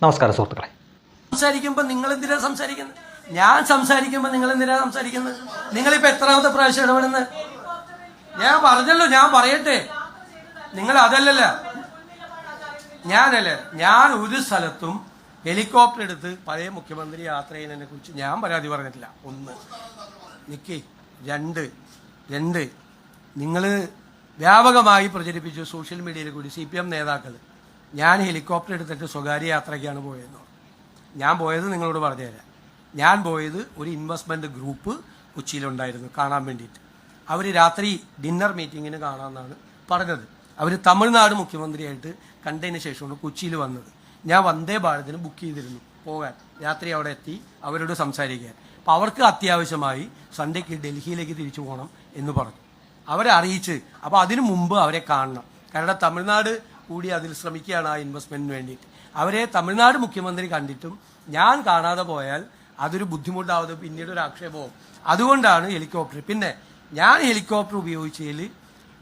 നമസ്കാരം സുഹൃത്തുക്കളെ. സംസാരിക്കുമ്പോൾ നിങ്ങൾ എന്തിനാ സംസാരിക്കുന്നത്? ഞാൻ സംസാരിക്കുമ്പോൾ നിങ്ങൾ എന്തിനാ സംസാരിക്കുന്നത്? നിങ്ങളിപ്പോൾ എത്രാമത്തെ പ്രാവശ്യം ഇടപെടുന്നത്? ഞാൻ പറഞ്ഞല്ലോ, ഞാൻ പറയട്ടെ. നിങ്ങൾ അതല്ലല്ല, ഞാൻ ഒരു സ്ഥലത്തും ഹെലികോപ്റ്റർ എടുത്ത് പഴയ മുഖ്യമന്ത്രി യാത്ര ചെയ്യുന്നതിനെ കുറിച്ച് ഞാൻ പരാതി പറഞ്ഞിട്ടില്ല. ഒന്ന് നിക്ക്. രണ്ട് നിങ്ങൾ വ്യാപകമായി പ്രചരിപ്പിച്ചു സോഷ്യൽ മീഡിയയിൽ കൂടി CPM നേതാക്കൾ ഞാൻ ഹെലികോപ്റ്റർ എടുത്തിട്ട് സ്വകാര്യ യാത്രയ്ക്കാണ് പോയതെന്ന്. ഞാൻ പോയത് നിങ്ങളോട് പറഞ്ഞുതരാം. ഞാൻ പോയത് ഒരു ഇൻവെസ്റ്റ്മെൻറ്റ് ഗ്രൂപ്പ് കൊച്ചിയിലുണ്ടായിരുന്നു കാണാൻ വേണ്ടിയിട്ട്. അവർ രാത്രി ഡിന്നർ മീറ്റിങ്ങിന് കാണാമെന്നാണ് പറഞ്ഞത്. അവർ തമിഴ്നാട് മുഖ്യമന്ത്രിയായിട്ട് കണ്ടതിന് ശേഷമാണ് കൊച്ചിയിൽ വന്നത്. ഞാൻ വന്ദേ ഭാരതിന് ബുക്ക് ചെയ്തിരുന്നു പോകാൻ. രാത്രി അവിടെ എത്തി അവരോട് സംസാരിക്കാൻ. അപ്പോൾ അവർക്ക് അത്യാവശ്യമായി സൺഡേക്ക് ഡൽഹിയിലേക്ക് തിരിച്ചു പോകണം എന്ന് പറഞ്ഞു. അവരെ അറിയിച്ച്, അപ്പോൾ അതിനു മുമ്പ് അവരെ കാണണം. കാരണം തമിഴ്നാട് കൂടി അതിൽ ശ്രമിക്കുകയാണ് ആ ഇൻവെസ്റ്റ്മെൻറ്റിന് വേണ്ടിയിട്ട്. അവരെ തമിഴ്നാട് മുഖ്യമന്ത്രി കണ്ടിട്ടും ഞാൻ കാണാതെ പോയാൽ അതൊരു ബുദ്ധിമുട്ടാവത്, പിന്നീട് ഒരു ആക്ഷേപവും. അതുകൊണ്ടാണ് ഹെലികോപ്റ്റർ. പിന്നെ ഞാൻ ഹെലികോപ്റ്റർ ഉപയോഗിച്ചതിൽ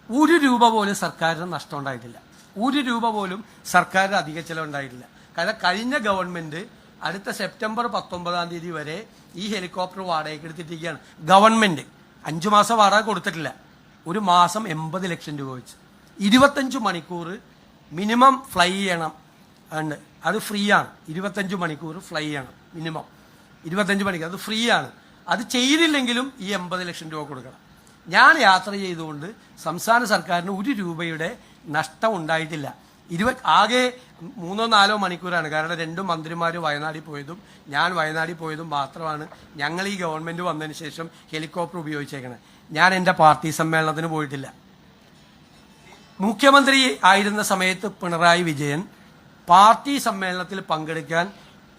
₹1 പോലും സർക്കാരിന് നഷ്ടം ഉണ്ടായിട്ടില്ല. ₹1 പോലും സർക്കാരിന് അധിക ചിലവുണ്ടായിട്ടില്ല. കാരണം കഴിഞ്ഞ ഗവൺമെൻറ് അടുത്ത സെപ്റ്റംബർ 19 വരെ ഈ ഹെലികോപ്റ്റർ വാടകയ്ക്ക് എടുത്തിട്ടിരിക്കുകയാണ്. ഗവൺമെൻറ് 5 മാസം വാടക കൊടുത്തിട്ടില്ല. ഒരു മാസം 80 ലക്ഷം രൂപ വെച്ച് 25 മണിക്കൂർ മിനിമം ഫ്ലൈ ചെയ്യണം. അത് ഫ്രീ ആണ്. 25 മണിക്കൂർ ഫ്ലൈ ചെയ്യണം മിനിമം. 25 മണിക്കൂർ അത് ഫ്രീ ആണ്. അത് ചെയ്തില്ലെങ്കിലും ഈ 80 ലക്ഷം രൂപ കൊടുക്കണം. ഞാൻ യാത്ര ചെയ്തുകൊണ്ട് സംസ്ഥാന സർക്കാരിന് ₹1 നഷ്ടം ഉണ്ടായിട്ടില്ല. ആകെ 3-4 മണിക്കൂറാണ്. കാരണം 2 മന്ത്രിമാർ വയനാട്ടിൽ പോയതും ഞാൻ വയനാട്ടിൽ പോയതും മാത്രമാണ് ഞങ്ങൾ ഈ ഗവൺമെൻറ് വന്നതിന് ശേഷം ഹെലികോപ്റ്റർ ഉപയോഗിച്ചേക്കണത്. ഞാൻ എൻ്റെ പാർട്ടി സമ്മേളനത്തിന് പോയിട്ടില്ല. മുഖ്യമന്ത്രി ആയിരുന്ന സമയത്ത് പിണറായി വിജയൻ പാർട്ടി സമ്മേളനത്തിൽ പങ്കെടുക്കാൻ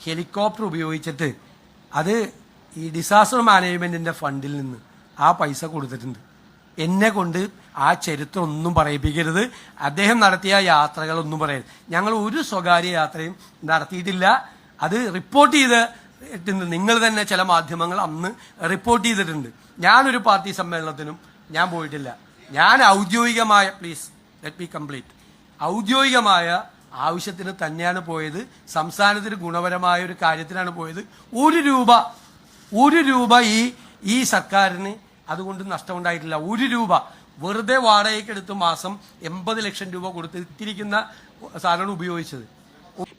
ഹെലികോപ്റ്റർ ഉപയോഗിച്ചിട്ട് അത് ഈ ഡിസാസ്റ്റർ മാനേജ്മെൻറ്റിൻ്റെ ഫണ്ടിൽ നിന്ന് ആ പൈസ കൊടുത്തിട്ടുണ്ട്. എന്നെ കൊണ്ട് ആ ചരിത്രം ഒന്നും പറയിപ്പിക്കരുത്. അദ്ദേഹം നടത്തിയ യാത്രകളൊന്നും പറയരുത്. ഞങ്ങൾ ഒരു സ്വകാര്യ യാത്രയും നടത്തിയിട്ടില്ല. അത് റിപ്പോർട്ട് ചെയ്തിട്ടുണ്ട്. നിങ്ങൾ തന്നെ ചില മാധ്യമങ്ങൾ അന്ന് റിപ്പോർട്ട് ചെയ്തിട്ടുണ്ട്. ഞാനൊരു പാർട്ടി സമ്മേളനത്തിനും ഞാൻ പോയിട്ടില്ല. ഞാൻ ഔദ്യോഗികമായ ലെറ്റ് മീ കംപ്ലീറ്റ് ഔദ്യോഗികമായ ആവശ്യത്തിന് തന്നെയാണ് പോയത്. സംസ്ഥാനത്തിന് ഗുണപരമായ ഒരു കാര്യത്തിനാണ് പോയത്. ₹1 ഈ സർക്കാരിന് അതുകൊണ്ട് നഷ്ടമുണ്ടായിട്ടില്ല. ₹1 വെറുതെ വാടകയ്ക്ക് എടുത്ത് മാസം 80 ലക്ഷം രൂപ കൊടുത്ത് ഇത്തിരിക്കുന്ന സാധനമാണ് ഉപയോഗിച്ചത്.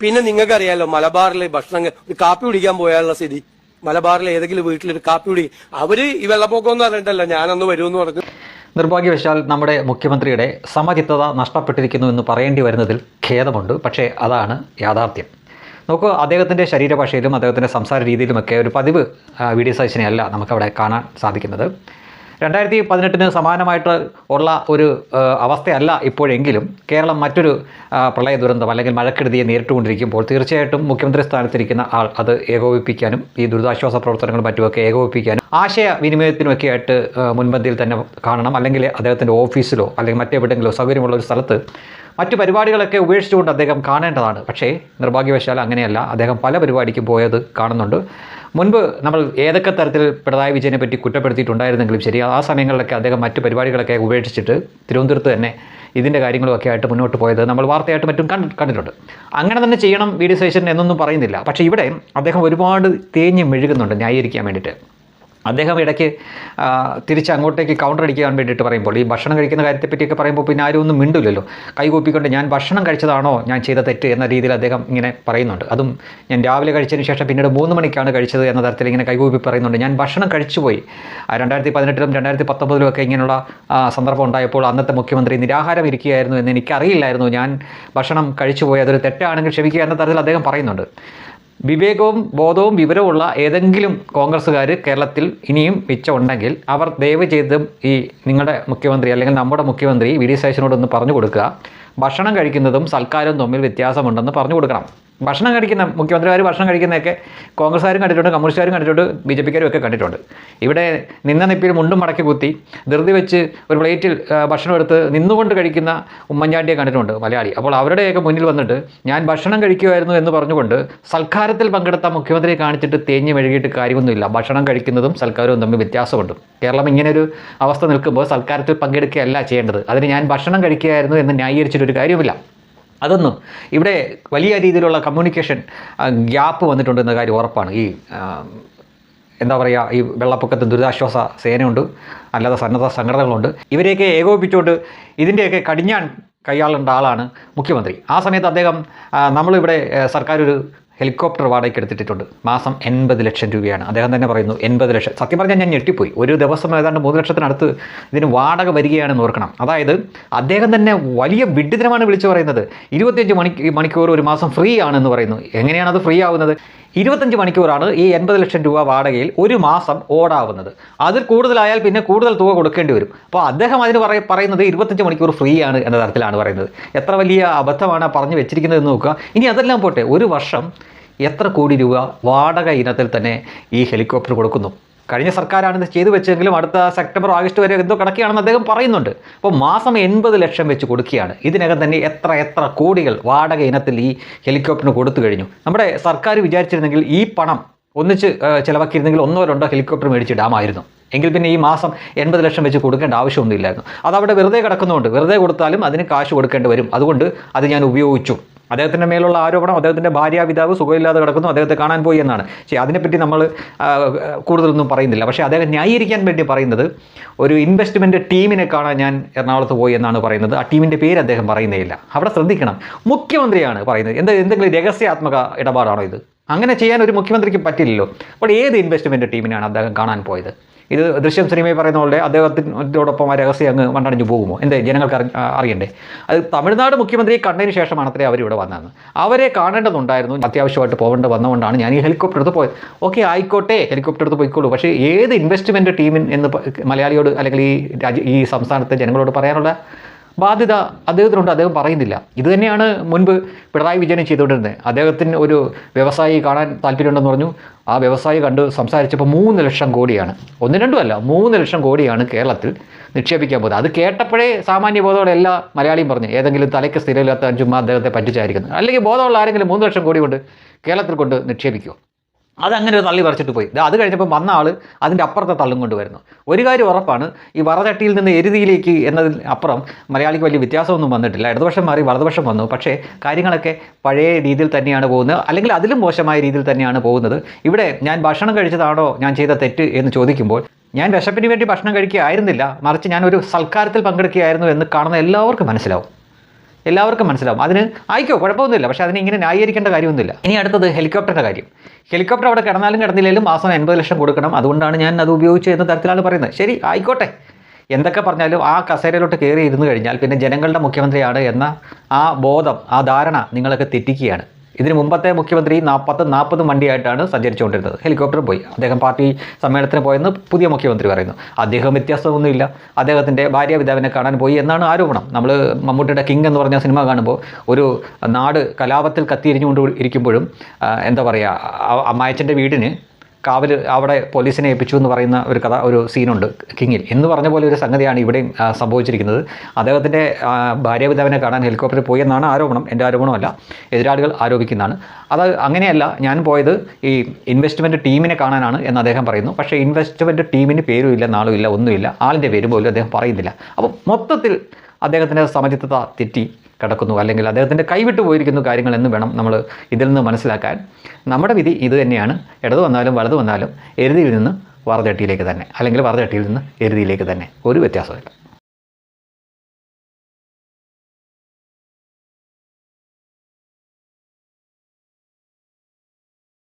പിന്നെ നിങ്ങൾക്കറിയാലോ, മലബാറിലെ ഭക്ഷണം ഒരു കാപ്പി കുടിക്കാൻ പോയാലുള്ള സ്ഥിതി. മലബാറിലെ ഏതെങ്കിലും വീട്ടിലൊരു കാപ്പി കുടി അവര് ഈ വെള്ളപ്പൊക്കമൊന്നും അറിഞ്ഞിട്ടല്ല, ഞാനന്ന് വരുമെന്ന് പറഞ്ഞു. നിർഭാഗ്യവശാൽ നമ്മുടെ മുഖ്യമന്ത്രിയുടെ സമചിത്തത നഷ്ടപ്പെട്ടിരിക്കുന്നു എന്ന് പറയേണ്ടി വരുന്നതിൽ ഖേദമുണ്ട്. പക്ഷേ അതാണ് യാഥാർത്ഥ്യം. നോക്കൂ, അദ്ദേഹത്തിൻ്റെ ശരീരഭാഷയിലും അദ്ദേഹത്തിൻ്റെ സംസാര രീതിയിലുമൊക്കെ ഒരു പതിവ് VD സതീശനെ അല്ല നമുക്കവിടെ കാണാൻ സാധിക്കുന്നത്. 2018 സമാനമായിട്ട് ഉള്ള ഒരു അവസ്ഥയല്ല ഇപ്പോഴെങ്കിലും കേരളം മറ്റൊരു പ്രളയ ദുരന്തം അല്ലെങ്കിൽ മഴക്കെടുതിയെ നേരിട്ടുകൊണ്ടിരിക്കുമ്പോൾ തീർച്ചയായിട്ടും മുഖ്യമന്ത്രി സ്ഥാനത്തിരിക്കുന്ന ആൾ അത് ഏകോപിപ്പിക്കാനും ഈ ദുരിതാശ്വാസ പ്രവർത്തനങ്ങളും മറ്റുമൊക്കെ ഏകോപിപ്പിക്കാനും ആശയവിനിമയത്തിനുമൊക്കെ ആയിട്ട് മുൻപന്തിയിൽ തന്നെ കാണണം. അല്ലെങ്കിൽ അദ്ദേഹത്തിൻ്റെ ഓഫീസിലോ അല്ലെങ്കിൽ മറ്റെവിടെയെങ്കിലോ സൗകര്യമുള്ള ഒരു സ്ഥലത്ത് മറ്റു പരിപാടികളൊക്കെ ഉപേക്ഷിച്ചുകൊണ്ട് അദ്ദേഹം കാണേണ്ടതാണ്. പക്ഷേ നിർഭാഗ്യവശാൽ അങ്ങനെയല്ല. അദ്ദേഹം പല പരിപാടിക്കും പോയത് കാണുന്നുണ്ട്. മുൻപ് നമ്മൾ ഏതൊക്കെ തരത്തിൽ പിണറായി വിജയനെ പറ്റി കുറ്റപ്പെടുത്തിയിട്ടുണ്ടായിരുന്നെങ്കിലും ശരി, ആ സമയങ്ങളിലൊക്കെ അദ്ദേഹം മറ്റു പരിപാടികളൊക്കെ ഉപേക്ഷിച്ചിട്ട് തിരുവനന്തപുരത്ത് തന്നെ ഇതിൻ്റെ കാര്യങ്ങളുമൊക്കെ ആയിട്ട് മുന്നോട്ട് പോയത് നമ്മൾ വാർത്തയായിട്ട് മറ്റും കണ്ടിട്ടുണ്ട്. അങ്ങനെ തന്നെ ചെയ്യണം VD സതീശൻ എന്നൊന്നും പറയുന്നില്ല. പക്ഷേ ഇവിടെ അദ്ദേഹം ഒരുപാട് തേഞ്ഞ് മെഴുകുന്നുണ്ട് ന്യായീകരിക്കാൻ വേണ്ടിയിട്ട്. അദ്ദേഹം ഇടയ്ക്ക് തിരിച്ച് അങ്ങോട്ടേക്ക് കൗണ്ടർ അടിക്കാൻ വേണ്ടിയിട്ട് പറയുമ്പോൾ ഈ ഭക്ഷണം കഴിക്കുന്ന കാര്യത്തെപ്പറ്റിയൊക്കെ പറയുമ്പോൾ പിന്നെ ആരും ഒന്നും മിണ്ടില്ലല്ലോ. കൈകൂപ്പിക്കൊണ്ട് ഞാൻ ഭക്ഷണം കഴിച്ചതാണോ ഞാൻ ചെയ്ത തെറ്റ് എന്ന രീതിയിൽ അദ്ദേഹം ഇങ്ങനെ പറയുന്നുണ്ട്. അതും ഞാൻ രാവിലെ കഴിച്ചതിന് ശേഷം പിന്നീട് 3 മണിക്കാണ് കഴിച്ചത് എന്ന തരത്തിൽ ഇങ്ങനെ കൈകൂപ്പി പറയുന്നുണ്ട്. ഞാൻ ഭക്ഷണം കഴിച്ചുപോയി. 2018 2019 ഒക്കെ ഇങ്ങനെയുള്ള സന്ദർഭം ഉണ്ടായപ്പോൾ അന്നത്തെ മുഖ്യമന്ത്രി നിരാഹാരം ഇരിക്കുകയായിരുന്നു എന്ന് എനിക്കറിയില്ലായിരുന്നു. ഞാൻ ഭക്ഷണം കഴിച്ചുപോയി, അതൊരു തെറ്റാണെങ്കിൽ ക്ഷമിക്കുക എന്ന തരത്തിൽ അദ്ദേഹം പറയുന്നുണ്ട്. വിവേകവും ബോധവും വിവരവുമുള്ള ഏതെങ്കിലും കോൺഗ്രസ്സുകാർ കേരളത്തിൽ ഇനിയും മിച്ചമുണ്ടെങ്കിൽ അവർ ദയവ് ചെയ്തും ഈ നിങ്ങളുടെ മുഖ്യമന്ത്രി അല്ലെങ്കിൽ നമ്മുടെ മുഖ്യമന്ത്രി VD സതീശനോടൊന്ന് പറഞ്ഞു കൊടുക്കുക, ഭക്ഷണം കഴിക്കുന്നതും സൽക്കാരവും തമ്മിൽ വ്യത്യാസമുണ്ടെന്ന് പറഞ്ഞു കൊടുക്കണം. ഭക്ഷണം കഴിക്കുന്ന മുഖ്യമന്ത്രിമാർ ഭക്ഷണം കഴിക്കുന്നതൊക്കെ കോൺഗ്രസ്സുകാരും കണ്ടിട്ടുണ്ട്, കമ്മ്യൂണിസ്റ്റുകാരും കണ്ടിട്ടുണ്ട്, BJPക്കാരും ഒക്കെ കണ്ടിട്ടുണ്ട്. ഇവിടെ നിന്ന നിപ്പിൽ മുണ്ടും മടക്കി കുത്തി ധൃതി വെച്ച് ഒരു പ്ലേറ്റിൽ ഭക്ഷണം എടുത്ത് നിന്നുകൊണ്ട് കഴിക്കുന്ന ഉമ്മൻചാണ്ടിയെ കണ്ടിട്ടുണ്ട് മലയാളി. അപ്പോൾ അവരുടെയൊക്കെ മുന്നിൽ വന്നിട്ട് ഞാൻ ഭക്ഷണം കഴിക്കുമായിരുന്നു എന്ന് പറഞ്ഞുകൊണ്ട് സൽക്കാരത്തിൽ പങ്കെടുത്ത മുഖ്യമന്ത്രിയെ കാണിച്ചിട്ട് തേഞ്ഞ് മെഴുകിയിട്ട് കാര്യമൊന്നുമില്ല. ഭക്ഷണം കഴിക്കുന്നതും സൽക്കാരവും തമ്മിൽ വ്യത്യാസമുണ്ട്. കേരളം ഇങ്ങനൊരു അവസ്ഥ നിൽക്കുമ്പോൾ സൽക്കാരത്തിൽ പങ്കെടുക്കുകയല്ല ചെയ്യേണ്ടത്. അതിന് ഞാൻ ഭക്ഷണം കഴിക്കുകയായിരുന്നു എന്ന് ന്യായീകരിച്ചിട്ടൊരു കാര്യമില്ല. അതൊന്നും ഇവിടെ വലിയ രീതിയിലുള്ള കമ്മ്യൂണിക്കേഷൻ ഗ്യാപ്പ് വന്നിട്ടുണ്ടെന്ന കാര്യം ഉറപ്പാണ്. ഈ എന്താ പറയുക, ഈ വെള്ളപ്പൊക്കത്ത് ദുരിതാശ്വാസ സേനയുണ്ട്, അല്ലാതെ സന്നദ്ധ സംഘടനകളുണ്ട്. ഇവരെയൊക്കെ ഏകോപിപ്പിച്ചുകൊണ്ട് ഇതിൻ്റെയൊക്കെ കടിഞ്ഞാൺ കൈയാളേണ്ട ആളാണ് മുഖ്യമന്ത്രി. ആ സമയത്ത് അദ്ദേഹം നമ്മളിവിടെ സർക്കാർ ഒരു ഹെലികോപ്റ്റർ വാടകയ്ക്ക് എടുത്തിട്ടുണ്ട്. മാസം 80 ലക്ഷം രൂപയാണ്. അദ്ദേഹം തന്നെ പറയുന്നു 80 ലക്ഷം. സത്യം പറഞ്ഞാൽ ഞാൻ ഞെട്ടിപ്പോയി. ഒരു ദിവസം ഏതാണ്ട് 3 ലക്ഷത്തിനടുത്ത് ഇതിന് വാടക വരികയാണെന്ന് ഓർക്കണം. അതായത് അദ്ദേഹം തന്നെ വലിയ വിഡ്ഢിതനമാണ് വിളിച്ചു പറയുന്നത്. 25 മണിക്കൂർ ഒരു മാസം ഫ്രീ ആണെന്ന് പറയുന്നു. എങ്ങനെയാണ് അത് ഫ്രീ ആവുന്നത്? 25 മണിക്കൂറാണ് ഈ 80 ലക്ഷം രൂപ വാടകയിൽ ഒരു മാസം ഓടാവുന്നത്. അതിൽ കൂടുതലായാൽ പിന്നെ കൂടുതൽ തുക കൊടുക്കേണ്ടി വരും. അപ്പോൾ അദ്ദേഹം അതിന് പറയുന്നത് 25 മണിക്കൂർ ഫ്രീ ആണ് എന്ന തരത്തിലാണ് പറയുന്നത്. എത്ര വലിയ അബദ്ധമാണ് പറഞ്ഞു വെച്ചിരിക്കുന്നതെന്ന് നോക്കുക. ഇനി അതെല്ലാം പോട്ടെ, ഒരു വർഷം എത്ര കോടി രൂപ വാടക ഇനത്തിൽ തന്നെ ഈ ഹെലികോപ്റ്റർ കൊടുക്കുന്നു? കഴിഞ്ഞ സർക്കാരാണ് ഇത് ചെയ്തു വെച്ചെങ്കിലും അടുത്ത സെപ്റ്റംബർ ആഗസ്റ്റ് വരെ എന്തോ കിടക്കുകയാണെന്ന് അദ്ദേഹം പറയുന്നുണ്ട്. അപ്പോൾ മാസം 80 ലക്ഷം വെച്ച് കൊടുക്കുകയാണ്. ഇതിനകം തന്നെ എത്ര കോടികൾ വാടക ഇനത്തിൽ ഈ ഹെലികോപ്റ്ററിന് കൊടുത്തു കഴിഞ്ഞു. നമ്മുടെ സർക്കാർ വിചാരിച്ചിരുന്നെങ്കിൽ ഈ പണം ഒന്നിച്ച് ചിലവാക്കിയിരുന്നെങ്കിൽ 1 or 2 ഹെലികോപ്റ്റർ മേടിച്ചിടാമായിരുന്നു. എങ്കിൽ പിന്നെ ഈ മാസം 80 ലക്ഷം വെച്ച് കൊടുക്കേണ്ട ആവശ്യമൊന്നുമില്ലായിരുന്നു. അതവിടെ വെറുതെ കിടക്കുന്നുണ്ട്. വെറുതെ കൊടുത്താലും അതിന് കാശ് കൊടുക്കേണ്ടി വരും. അതുകൊണ്ട് അത് ഞാൻ ഉപയോഗിച്ചു. അദ്ദേഹത്തിൻ്റെ മേലുള്ള ആരോപണം അദ്ദേഹത്തിൻ്റെ ഭാര്യാപിതാവ് സുഖമില്ലാതെ കിടക്കുന്നു, അദ്ദേഹത്തെ കാണാൻ പോയി എന്നാണ്. പക്ഷേ അതിനെപ്പറ്റി നമ്മൾ കൂടുതലൊന്നും പറയുന്നില്ല. പക്ഷേ അദ്ദേഹം ന്യായീകരിക്കാൻ വേണ്ടി പറയുന്നത് ഒരു ഇൻവെസ്റ്റ്മെൻറ്റ് ടീമിനെ കാണാൻ ഞാൻ എറണാകുളത്ത് പോയി എന്നാണ് പറയുന്നത്. ആ ടീമിൻ്റെ പേര് അദ്ദേഹം പറയുന്നേയില്ല. അവിടെ ശ്രദ്ധിക്കണം, മുഖ്യമന്ത്രിയാണ് പറയുന്നത്. എന്തെങ്കിലും രഹസ്യാത്മക ഇടപാടാണോ ഇത്? അങ്ങനെ ചെയ്യാൻ ഒരു മുഖ്യമന്ത്രിക്ക് പറ്റില്ലല്ലോ. അപ്പോൾ ഏത് ഇൻവെസ്റ്റ്മെൻറ്റ് ടീമിനാണ് അദ്ദേഹം കാണാൻ പോയത്? ഇത് ദൃശ്യം സിനിമയിൽ പറയുന്ന പോലെ അദ്ദേഹത്തിനോടൊപ്പം ആ രഹസ്യം അങ്ങ് മണ്ണടിഞ്ഞു പോകുമോ? എന്തേ ജനങ്ങൾക്ക് അറിയണ്ടേ? അത് തമിഴ്നാട് മുഖ്യമന്ത്രിയെ കണ്ടതിന് ശേഷമാണ് അത്രേ അവരിവിടെ വന്നതെന്ന്. അവരെ കാണേണ്ടതുണ്ടായിരുന്നു. അത്യാവശ്യമായിട്ട് പോകേണ്ട വന്നതുകൊണ്ടാണ് ഞാൻ ഈ ഹെലികോപ്റ്റർ എടുത്ത് പോയത്. ഓക്കെ, ആയിക്കോട്ടെ, ഹെലികോപ്റ്റർ എടുത്ത് പോയിക്കോളൂ. പക്ഷേ ഏത് ഇൻവെസ്റ്റ്മെൻറ്റ് ടീമിൻ എന്ന് മലയാളിയോട് അല്ലെങ്കിൽ ഈ സംസ്ഥാനത്തെ ജനങ്ങളോട് പറയാനുള്ള ബാധ്യത അദ്ദേഹത്തിനുണ്ട്. അദ്ദേഹം പറയുന്നില്ല. ഇതുതന്നെയാണ് മുൻപ് പിണറായി വിജയൻ ചെയ്തുകൊണ്ടിരുന്നത്. അദ്ദേഹത്തിന് ഒരു വ്യവസായി കാണാൻ താല്പര്യമുണ്ടെന്ന് പറഞ്ഞു. ആ വ്യവസായി കണ്ട് സംസാരിച്ചപ്പോൾ 3 ലക്ഷം കോടിയാണ്, 1-2 അല്ല, 3 ലക്ഷം കോടിയാണ് കേരളത്തിൽ നിക്ഷേപിക്കാൻ പോകുന്നത്. അത് കേട്ടപ്പോഴേ സാമാന്യ ബോധമുള്ള എല്ലാ മലയാളിയും പറഞ്ഞു ഏതെങ്കിലും തലയ്ക്ക് സ്ഥിരമില്ലാത്ത ചുമ്മാ അദ്ദേഹത്തെ പറ്റിച്ചായിരിക്കുന്നത്. അല്ലെങ്കിൽ ബോധമുള്ള ആരെങ്കിലും 3 ലക്ഷം കോടി കൊണ്ട് കേരളത്തിൽ കൊണ്ട് നിക്ഷേപിക്കുമോ? അതങ്ങനെ ഒരു തള്ളി പറിച്ചിട്ട് പോയി. അത് കഴിഞ്ഞപ്പോൾ വന്ന ആൾ അതിൻ്റെ അപ്പുറത്തെ തള്ളും കൊണ്ടുവരുന്നു. ഒരു കാര്യം ഉറപ്പാണ്, ഈ വറചട്ടിയിൽ നിന്ന് എരുതിയിലേക്ക് എന്നതിൽ അപ്പുറം മലയാളിക്ക് വലിയ വ്യത്യാസമൊന്നും വന്നിട്ടില്ല. ഇടതുപക്ഷം മാറി വലതുപക്ഷം വന്നു. പക്ഷേ കാര്യങ്ങളൊക്കെ പഴയ രീതിയിൽ തന്നെയാണ് പോകുന്നത്, അല്ലെങ്കിൽ അതിലും മോശമായ രീതിയിൽ തന്നെയാണ് പോകുന്നത്. ഇവിടെ ഞാൻ ഭക്ഷണം കഴിച്ചതാണോ ഞാൻ ചെയ്ത തെറ്റ് എന്ന് ചോദിക്കുമ്പോൾ ഞാൻ വിശപ്പിന് വേണ്ടി ഭക്ഷണം കഴിക്കുകയായിരുന്നില്ല, മറിച്ച് ഞാൻ ഒരു സൽക്കാരത്തിൽ പങ്കെടുക്കുകയായിരുന്നു എന്ന് കാണുന്ന എല്ലാവർക്കും മനസ്സിലാവും. അതിന് ആയിക്കോ, കുഴപ്പമൊന്നുമില്ല. പക്ഷേ അതിന് ഇങ്ങനെ ന്യായീകരിക്കേണ്ട കാര്യമൊന്നുമില്ല. ഇനി അടുത്തത് ഹെലികോപ്റ്ററിൻ്റെ കാര്യം. ഹെലികോപ്റ്റർ അവിടെ കിടന്നാലും കിടന്നില്ലെങ്കിലും മാസം 80 ലക്ഷം കൊടുക്കണം, അതുകൊണ്ടാണ് ഞാൻ അത് ഉപയോഗിച്ചത് എന്ന തരത്തിലാണ് പറയുന്നത്. ശരി, ആയിക്കോട്ടെ. എന്തൊക്കെ പറഞ്ഞാലും ആ കസേരയിലോട്ട് കയറി ഇരുന്ന് കഴിഞ്ഞാൽ പിന്നെ ജനങ്ങളുടെ മുഖ്യമന്ത്രിയാണ് എന്ന ആ ബോധം, ആ ധാരണ നിങ്ങളൊക്കെ തെറ്റിക്കുകയാണ്. ഇതിന് മുമ്പത്തെ മുഖ്യമന്ത്രി 40 വണ്ടിയായിട്ടാണ് സഞ്ചരിച്ചുകൊണ്ടിരുന്നത്. ഹെലികോപ്റ്റർ പോയി, അദ്ദേഹം പാർട്ടി സമ്മേളനത്തിന് പോയെന്ന് പുതിയ മുഖ്യമന്ത്രി പറയുന്നു. അദ്ദേഹം വ്യത്യാസമൊന്നുമില്ല, അദ്ദേഹത്തിൻ്റെ ഭാര്യാപിതാവിനെ കാണാൻ പോയി എന്നാണ് ആരോപണം. നമ്മൾ മമ്മൂട്ടിയുടെ കിങ് എന്ന് പറഞ്ഞ സിനിമ കാണുമ്പോൾ ഒരു നാട് കലാപത്തിൽ കത്തിയിരിഞ്ഞുകൊണ്ട് ഇരിക്കുമ്പോഴും എന്താ പറയുക, അമ്മായച്ചൻ്റെ വീടിന് കാവൽ അവിടെ പോലീസിനെ ഏൽപ്പിച്ചു എന്ന് പറയുന്ന ഒരു സീനുണ്ട് കിങ്ങിൽ. എന്ന് പറഞ്ഞ പോലെ ഒരു സംഗതിയാണ് ഇവിടെയും സംഭവിച്ചിരിക്കുന്നത്. അദ്ദേഹത്തിൻ്റെ ഭാര്യാപിതാവിനെ കാണാൻ ഹെലികോപ്റ്ററിൽ പോയി എന്നാണ് ആരോപണം. എൻ്റെ ആരോപണമല്ല, എതിരാളികൾ ആരോപിക്കുന്നതാണ്. അത് അങ്ങനെയല്ല, ഞാൻ പോയത് ഈ ഇൻവെസ്റ്റ്മെൻറ്റ് ടീമിനെ കാണാനാണ് എന്ന് അദ്ദേഹം പറയുന്നു. പക്ഷേ ഇൻവെസ്റ്റ്മെൻറ്റ് ടീമിന് പേരും ഇല്ല, നാളും ഇല്ല, ഒന്നുമില്ല. ആളിൻ്റെ പേര് പോലും അദ്ദേഹം പറയുന്നില്ല. അപ്പോൾ മൊത്തത്തിൽ അദ്ദേഹത്തിൻ്റെ സമചിത്തത തെറ്റി കിടക്കുന്നു, അല്ലെങ്കിൽ അദ്ദേഹത്തിൻ്റെ കൈവിട്ടു പോയിരിക്കുന്നു കാര്യങ്ങൾ എന്ന് വേണം നമ്മൾ ഇതിൽ നിന്ന് മനസ്സിലാക്കാൻ. നമ്മുടെ വിധി ഇത് തന്നെയാണ്. ഇടത് വന്നാലും വലത് വന്നാലും എരുതിയിൽ നിന്ന് വറചട്ടിയിലേക്ക് തന്നെ, അല്ലെങ്കിൽ വറചട്ടിയിൽ നിന്ന് എരുതിയിലേക്ക് തന്നെ. ഒരു വ്യത്യാസമില്ല.